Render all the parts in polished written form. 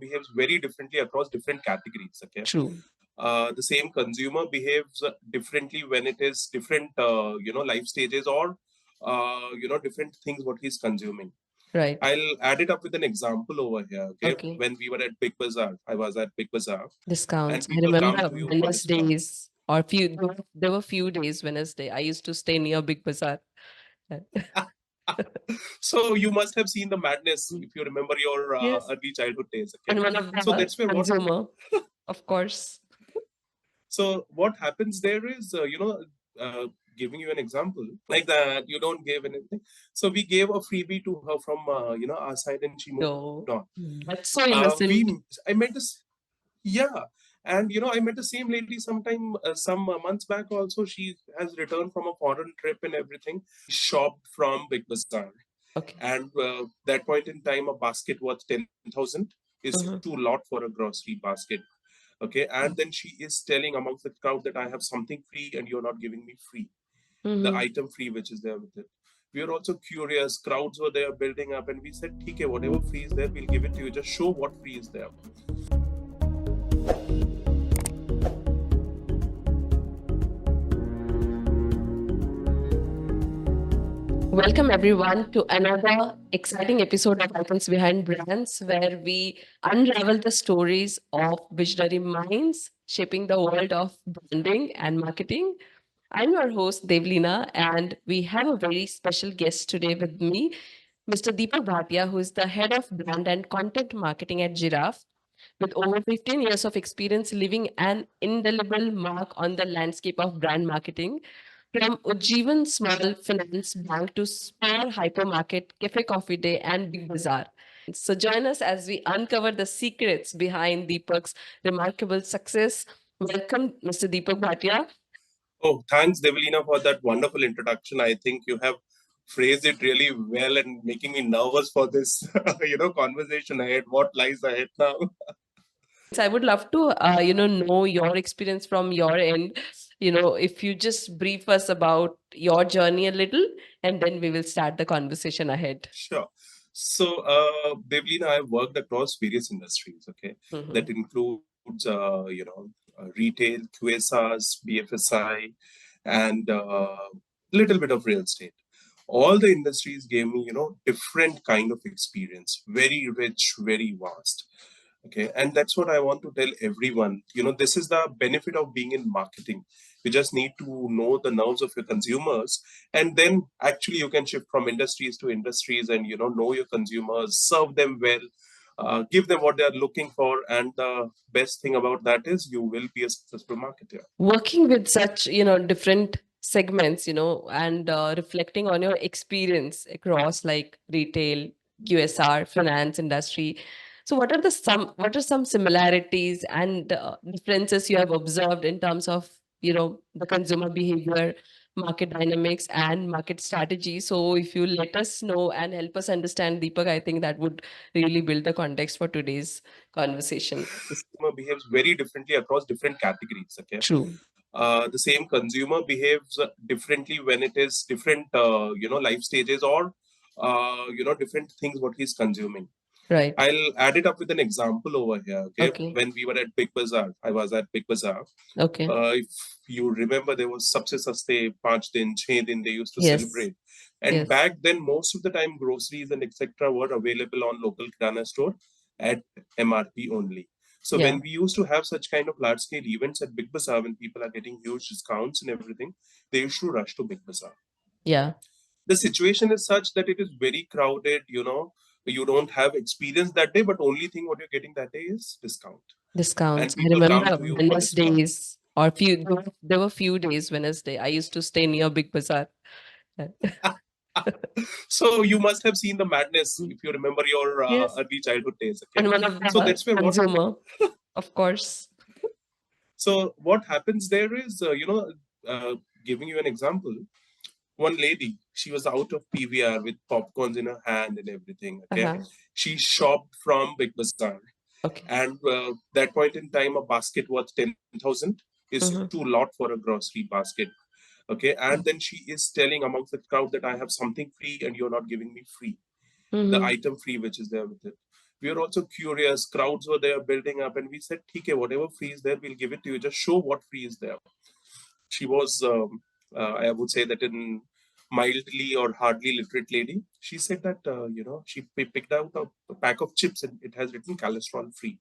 behaves very differently across different categories. Okay. True. The same consumer behaves differently when it is different, life stages or, different things what he's consuming. Right. I'll add it up with an example over here. Okay. Okay. When we were at Big Bazaar, I was at Big Bazaar, Discounts. and I people come remember to you for discount. Wednesdays or there were few days Wednesday. I used to stay near Big Bazaar. So you must have seen the madness if you remember your Yes. early childhood days. And Okay. one of So the that's where what. consumer, of course. So what happens there is, uh, giving you an example like that, you don't give anything. So we gave a freebie to her from, our side, and she moved No, on. that's so innocent. I met this, yeah. And, I met the same lady some months back also. She has returned from a foreign trip and everything. Shopped from Big Bazaar. Okay. And that point in time, a basket worth 10,000 is too lot for a grocery basket. Okay. And then she is telling amongst the crowd that I have something free and you're not giving me free. The item free which is there with it. We are also curious. Crowds were there building up, and we said, "Okay, whatever free is there, we'll give it to you. Just show what free is there." Welcome everyone to another exciting episode of Icons Behind Brands, where we unravel the stories of visionary minds shaping the world of branding and marketing. I'm your host, Devleena, and we have a very special guest today with me, Mr. Deepak Bhatia, who is the head of brand and content marketing at Giraffe. With over 15 years of experience leaving an indelible mark on the landscape of brand marketing, from Ujjivan Small Finance Bank to SPAR Hypermarket, Café Coffee Day, and Big Bazaar. So join us as we uncover the secrets behind Deepak's remarkable success. Welcome, Mr. Deepak Bhatia. Oh, thanks, Devleena, for that wonderful introduction. I think you have phrased it really well and making me nervous for this, conversation ahead. What lies ahead now? So I would love to, know your experience from your end. If you just brief us about your journey a little, and then we will start the conversation ahead. Sure. So, Devleena, I've worked across various industries. Okay, that includes, retail, QSRs, BFSI, and little bit of real estate. All the industries gave me, different kind of experience, very rich, very vast. Okay. And that's what I want to tell everyone. This is the benefit of being in marketing. You just need to know the nerves of your consumers, and then actually you can shift from industries to industries and, know your consumers, serve them well, give them what they are looking for. And the best thing about that is you will be a successful marketer. Working with such, different segments, and reflecting on your experience across like retail, QSR, finance industry. So what are some similarities and differences you have observed in terms of, the consumer behavior, market dynamics, and market strategy? So if you let us know and help us understand, Deepak, I think that would really build the context for today's conversation. Consumer behaves very differently across different categories. Okay. True. The same consumer behaves differently when it is different, life stages or, different things what he's consuming. Right. I'll add it up with an example over here. Okay. Okay. When we were at Big Bazaar, I was at Big Bazaar. Okay. If you remember, there was Sabse Saste, 5 din, 6 din, they used to Yes. celebrate. And Yes. back then, most of the time, groceries and etc. were available on local kirana store at MRP only. So Yeah. when we used to have such kind of large scale events at Big Bazaar, when people are getting huge discounts and everything, they used to rush to Big Bazaar. Yeah. The situation is such that it is very crowded. You don't have experience that day, but only thing what you're getting that day is discount. Discounts. And I people come remember to you for discount. Wednesdays or there were few days Wednesday. I used to stay near Big Bazaar. So you must have seen the madness if you remember your Yes. early childhood days. And Okay. one of So the that's where what. consumer, of course. So what happens there is, giving you an example. One lady, she was out of PVR with popcorns in her hand and everything. Okay. Uh-huh. She shopped from Big Bazaar. Okay. And that point in time, a basket worth 10,000 is too lot for a grocery basket. Okay. And then she is telling amongst the crowd that I have something free and you're not giving me free. The item free which is there with it. We were also curious. Crowds were there building up, and we said, "Okay, whatever free is there, we'll give it to you. Just show what free is there." She was, I would say that in mildly or hardly literate lady. She said that she picked out a pack of chips and it has written cholesterol free.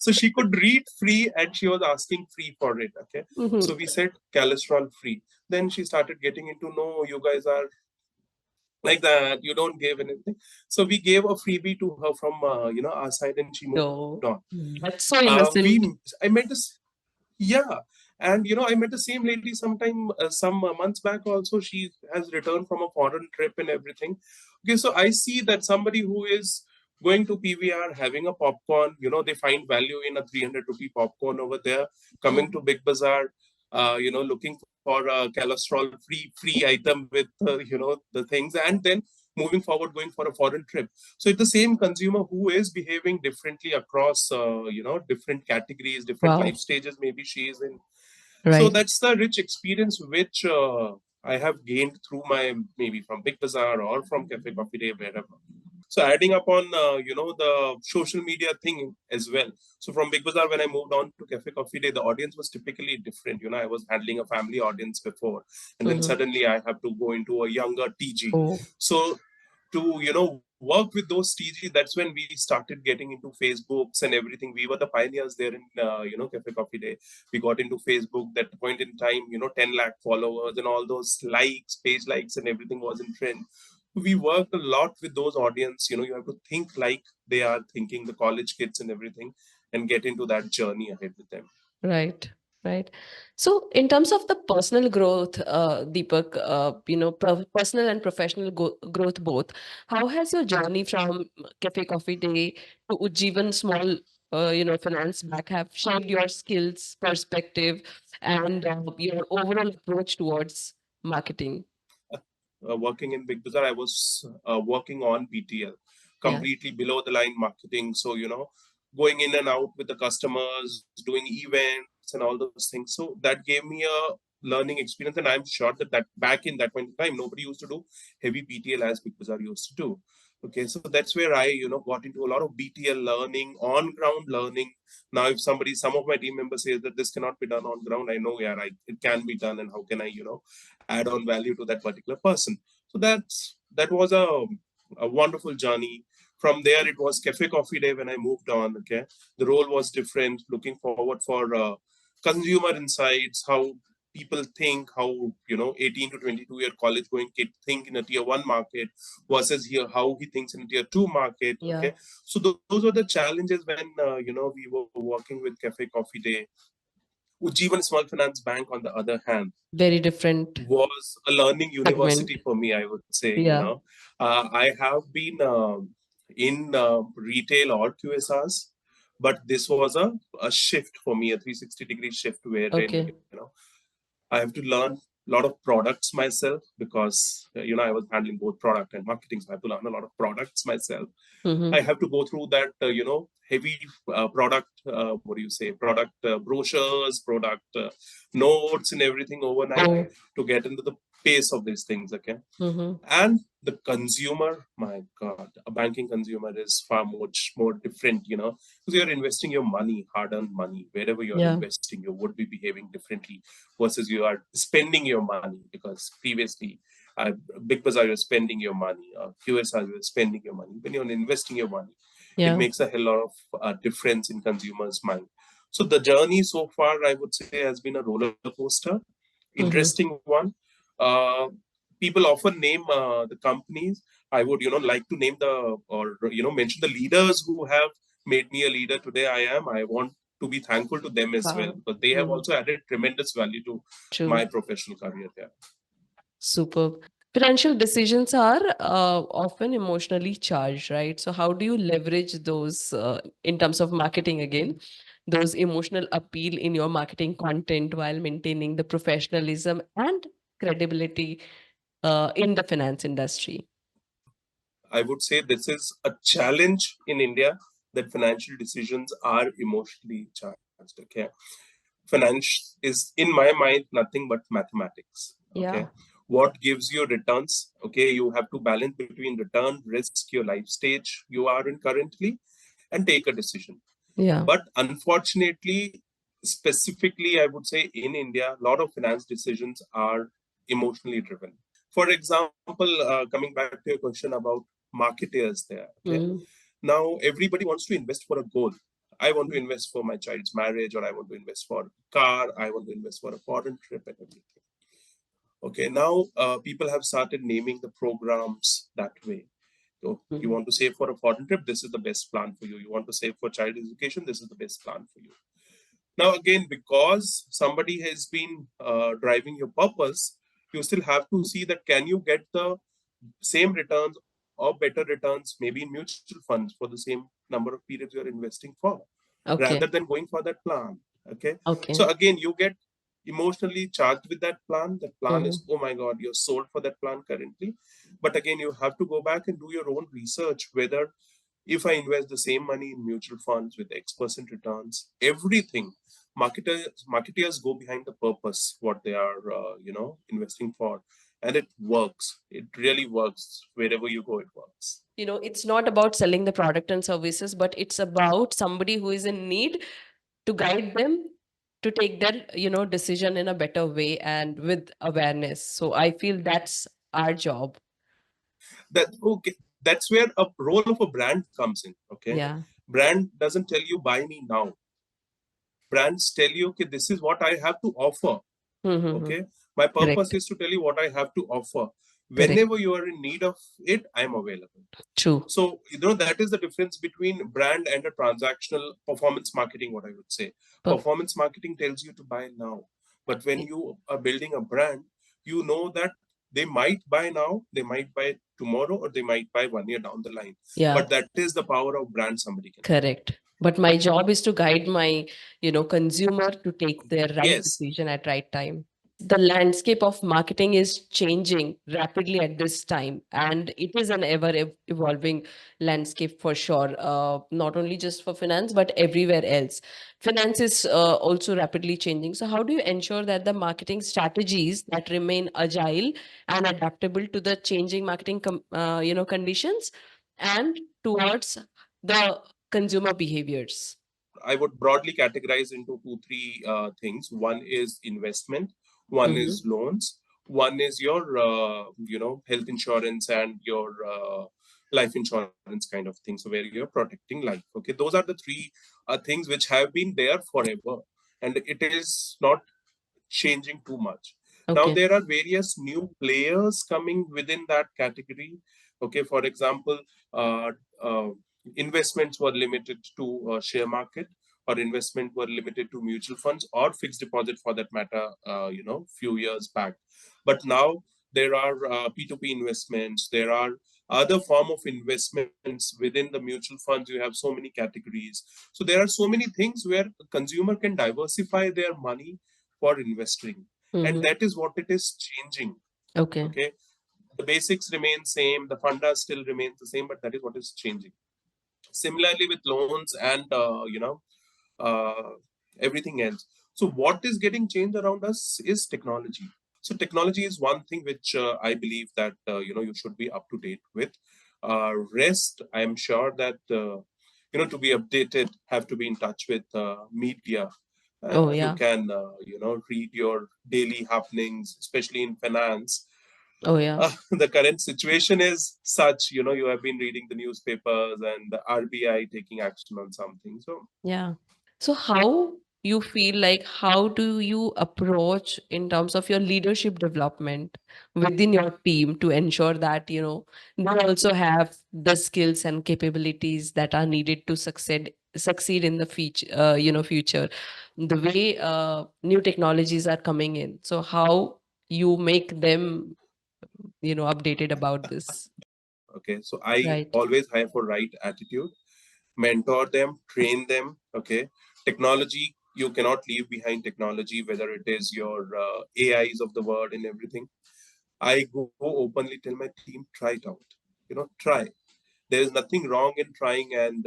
So she could read free and she was asking free for it. Okay. So we said cholesterol free. Then she started getting into, no, you guys are like that. You don't give anything. So we gave a freebie to her from, our side, and she moved on. That's so innocent. I met this. Yeah. And, I met the same lady some months back also. She has returned from a foreign trip and everything. Okay, so I see that somebody who is going to PVR, having a popcorn, they find value in a 300 rupee popcorn over there, coming to Big Bazaar, looking for a cholesterol-free item with, the things, and then moving forward, going for a foreign trip. So it's the same consumer who is behaving differently across, different categories, different life stages maybe she is in. Right. So that's the rich experience which I have gained through maybe from Big Bazaar or from Cafe Coffee Day, wherever. So adding upon, the social media thing as well. So from Big Bazaar, when I moved on to Cafe Coffee Day, the audience was typically different. I was handling a family audience before, and then suddenly I have to go into a younger TG. So to, work with those TG, that's when we started getting into Facebooks and everything. We were the pioneers there in, Cafe Coffee Day. We got into Facebook that point in time, 10 lakh followers and all those likes, page likes and everything was in trend. We worked a lot with those audience. You have to think like they are thinking, the college kids and everything, and get into that journey ahead with them. Right. Right. So in terms of the personal growth, Deepak, personal and professional growth both, how has your journey from Cafe Coffee Day to Ujjivan Small, Finance Bank have shaped your skills, perspective, and your overall approach towards marketing? Working in Big Bazaar, I was working on BTL, completely below the line marketing. So, going in and out with the customers, doing events and all those things. So that gave me a learning experience. And I'm sure that back in that point in time, nobody used to do heavy BTL as Big Bazaar used to do. Okay, so that's where I, got into a lot of BTL learning, on ground learning. Now, if some of my team members say that this cannot be done on ground, I know, yeah, it can be done. And how can I, add on value to that particular person? So that was a wonderful journey. From there, it was Cafe Coffee Day when I moved on. Okay, the role was different. Looking forward for consumer insights, how people think, how 18 to 22-year college going kid think in a tier 1 market versus here how he thinks in a tier 2 market. Okay, so those are the challenges when we were working with Cafe Coffee Day. Ujjivan Small Finance Bank, on the other hand, Very different was a learning university for me, I would say. I have been in retail or QSRs, but this was a shift for me, a 360-degree shift wherein, I have to learn a lot of products myself because, I was handling both product and marketing. So I have to learn a lot of products myself. I have to go through that, heavy product, product brochures, product notes and everything overnight to get into the pace of these things. Okay. And the consumer, my God, a banking consumer is far much more different, because you're investing your money, hard-earned money, wherever you're investing, you would be behaving differently versus you are spending your money, because previously, Big Bazaar, you're spending your money, QSR, you're spending your money. When you're investing your money, it makes a hell lot of difference in consumers' mind. So the journey so far, I would say, has been a roller coaster, interesting one. People often name the companies. I would, like to name mention the leaders who have made me a leader today. I want to be thankful to them as well, because they have also added tremendous value to my professional career there. Superb. Financial decisions are often emotionally charged, right? So how do you leverage those in terms of marketing again, those emotional appeal in your marketing content while maintaining the professionalism and credibility in the finance industry? I would say this is a challenge in India, that financial decisions are emotionally charged. Okay. Finance is, in my mind, nothing but mathematics. Okay. what gives you returns. Okay, you have to balance between return, risk, your life stage you are in currently, and take a decision. Yeah. But unfortunately, specifically, I would say in India, a lot of finance decisions are emotionally driven. For example, coming back to your question about marketeers there, okay? Mm. Now, everybody wants to invest for a goal. I want to invest for my child's marriage, or I want to invest for a car, I want to invest for a foreign trip and everything. Okay, now people have started naming the programs that way. So you Mhm. want to save for a foreign trip, this is the best plan for you. You want to save for child education, this is the best plan for you. Now, again, because somebody has been driving your purpose, you still have to see that can you get the same returns or better returns, maybe in mutual funds for the same number of periods you're investing for, rather Okay. than going for that plan. Okay. So Okay. again, you get emotionally charged with that plan. That plan Mhm. is, oh my God, you're sold for that plan currently. But again, you have to go back and do your own research whether if I invest the same money in mutual funds with X% returns, everything, marketers go behind the purpose, what they are, investing for. And it works. It really works. Wherever you go, it works. It's not about selling the product and services, but it's about somebody who is in need to guide them to take their, decision in a better way and with awareness. So I feel that's our job. That okay. That's where a role of a brand comes in. Okay. Yeah. Brand doesn't tell you buy me now. Brands tell you, okay, this is what I have to offer. Mm-hmm. Okay. My purpose Correct. is to tell you what I have to offer. Correct. Whenever you are in need of it, I'm available. True. So, that is the difference between brand and a transactional performance marketing, what I would say. Perf- Performance marketing tells you to buy now. But when y- you are building a brand, you know that they might buy now, they might buy tomorrow, or they might buy 1 year down the line. yeah. But that is the power of brand somebody can have. Correct. But my job is to guide my, consumer to take their right Yes, decision at right time. The landscape of marketing is changing rapidly at this time, and it is an evolving landscape for sure, not only just for finance but everywhere else. Finance is also rapidly changing. So how do you ensure that the marketing strategies that remain agile and adaptable to the changing marketing conditions and towards the consumer behaviors? I would broadly categorize into two, three things. One is investment, one Mm-hmm. is loans, one is your, health insurance and your life insurance kind of thing. So where you're protecting life. Okay, those are the three things which have been there forever, and it is not changing too much. Now Okay. there are various new players coming within that category. Okay, for example, uh, uh, investments were limited to share market, or investment were limited to mutual funds or fixed deposit for that matter, few years back. But now there are P2P investments, there are other form of investments within the mutual funds. You have so many categories. So there are so many things where a consumer can diversify their money for investing, and Mm-hmm. that is what it is changing. Okay. Okay, the basics remain same, the funda still remains the same, but that is what is changing. Similarly with loans and uh, everything else. So what is getting changed around us is technology. So technology is one thing which I believe that you should be up to date with. Rest, I am sure that to be updated, have to be in touch with media. Oh, You yeah. can read your daily happenings, especially in finance. Oh, yeah. The current situation is such, you have been reading the newspapers and the RBI taking action on something. So Yeah. So how you feel like how do you approach in terms of your leadership development within your team to ensure that, they also have the skills and capabilities that are needed to succeed in the future, the way new technologies are coming in. So how you make them, updated about this? okay, so I Right. always hire for right attitude, mentor them, train them. Okay, technology, you cannot leave behind technology, whether it is your AIs of the world and everything. I go openly tell my team, try it out. Try. There is nothing wrong in trying and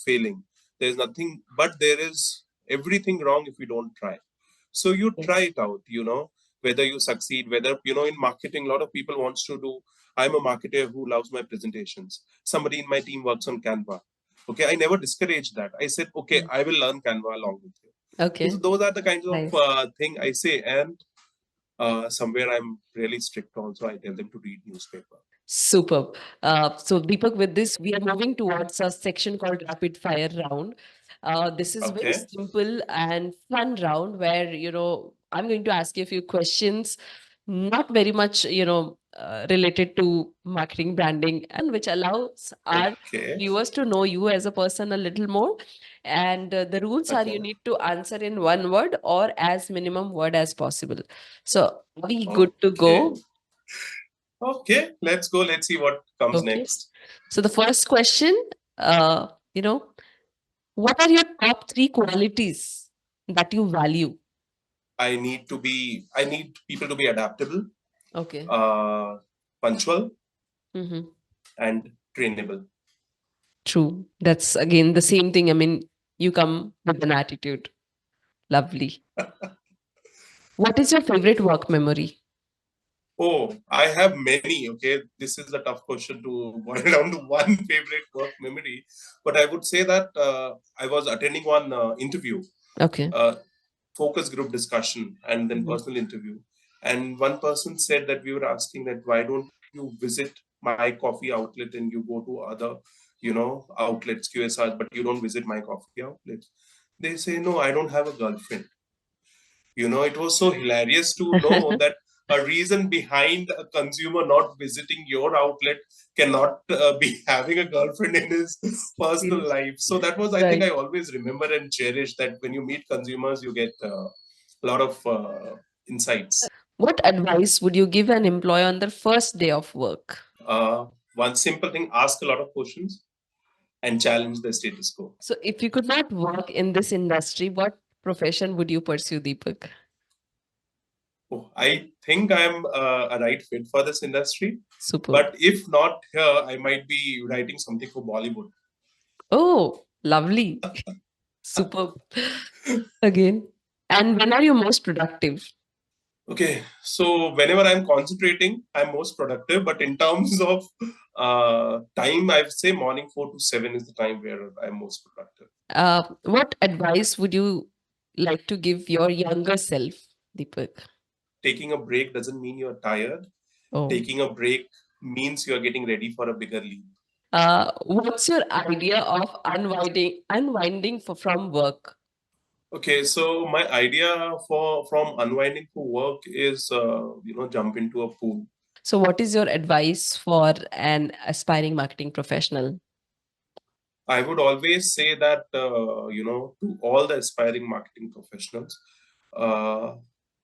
failing. There is nothing, but there is everything wrong if you don't try. So you try Yes. it out. whether you succeed, whether, in marketing, a lot of people wants to do, I'm a marketer who loves my presentations. Somebody in my team works on Canva. Okay, I never discouraged that. I said, okay, I will learn Canva along with you. Okay. So those are the kinds of Nice. thing I say. And somewhere I'm really strict also. I tell them to read newspaper. Superb. So, Deepak, with this, we are moving towards a section called rapid fire round. This is very Okay. simple and fun round where, I'm going to ask you a few questions, not very much, related to marketing, branding, and which allows our Okay. viewers to know you as a person a little more. And the rules are you Okay. need to answer in one word or as minimum word as possible. So, are we good to Okay. go? Okay, let's go. Let's see what comes Okay. next. So the first question, uh, you know, what are your top three qualities that you value? I need people to be adaptable, Okay. punctual, Mm-hmm. and trainable. True. That's again the same thing. I mean, you come with an attitude. Lovely. What is your favorite work memory? Oh, I have many. Okay, this is a tough question to boil down to one favorite work memory, but I would say that I was attending one interview, Okay. uh, focus group discussion, and then Mhm. personal interview. And one person said that we were asking that why don't you visit my coffee outlet and you go to other, outlets, QSRs, but you don't visit my coffee outlets. They say, no, I don't have a girlfriend. It was so hilarious to know that a reason behind a consumer not visiting your outlet cannot be having a girlfriend in his personal Yes. life. So that was, I think, Right. I always remember and cherish that when you meet consumers, you get a lot of insights. What advice would you give an employee on their first day of work? One simple thing: ask a lot of questions and challenge the status quo. So, if you could not work in this industry, what profession would you pursue, Deepak? Oh, I think I'm a right fit for this industry. Super. But if not here, I might be writing something for Bollywood. Oh, lovely. Super. Again. And when are you most productive? Okay, so whenever I'm concentrating, I'm most productive. But in terms of time, I would say morning 4 to 7 is the time where I'm most productive. What advice would you like to give your younger self, Deepak? Taking a break doesn't mean you're tired. Oh. Taking a break means you're getting ready for a bigger leap. What's your idea of unwinding from work? Okay, so my idea for from unwinding for work is jump into a pool. So, what is your advice for an aspiring marketing professional? I would always say that, to all the aspiring marketing professionals, uh,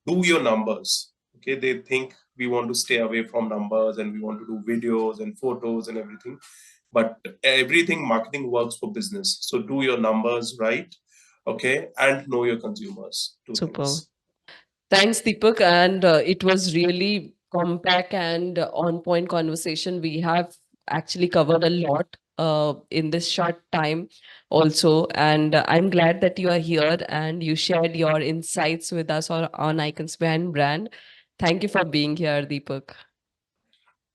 do your numbers. Okay, they think we want to stay away from numbers and we want to do videos and photos and everything. But everything marketing works for business. So do your numbers right, okay, and know your consumers. Two Super. things. Thanks, Deepak. And it was really compact and on point conversation. We have actually covered a lot in this short time, also. And I'm glad that you are here and you shared your insights with us on Icons Behind Brand. Thank you for being here, Deepak.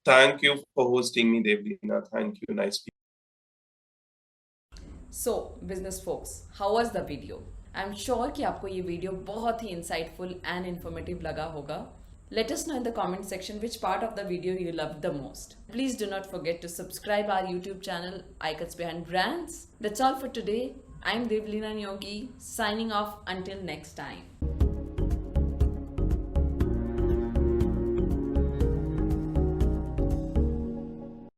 Thank you for hosting me, Devleena. Thank you. Nice. So business folks how was the video I am sure कि आपको ये video बहुत ही insightful and informative लगा होगा. Let us know in the comment section which part of the video you loved the most. Please do not forget to subscribe our YouTube channel Icons Behind Brands. That's all for today. I'm Devleena Neogi signing off until next time.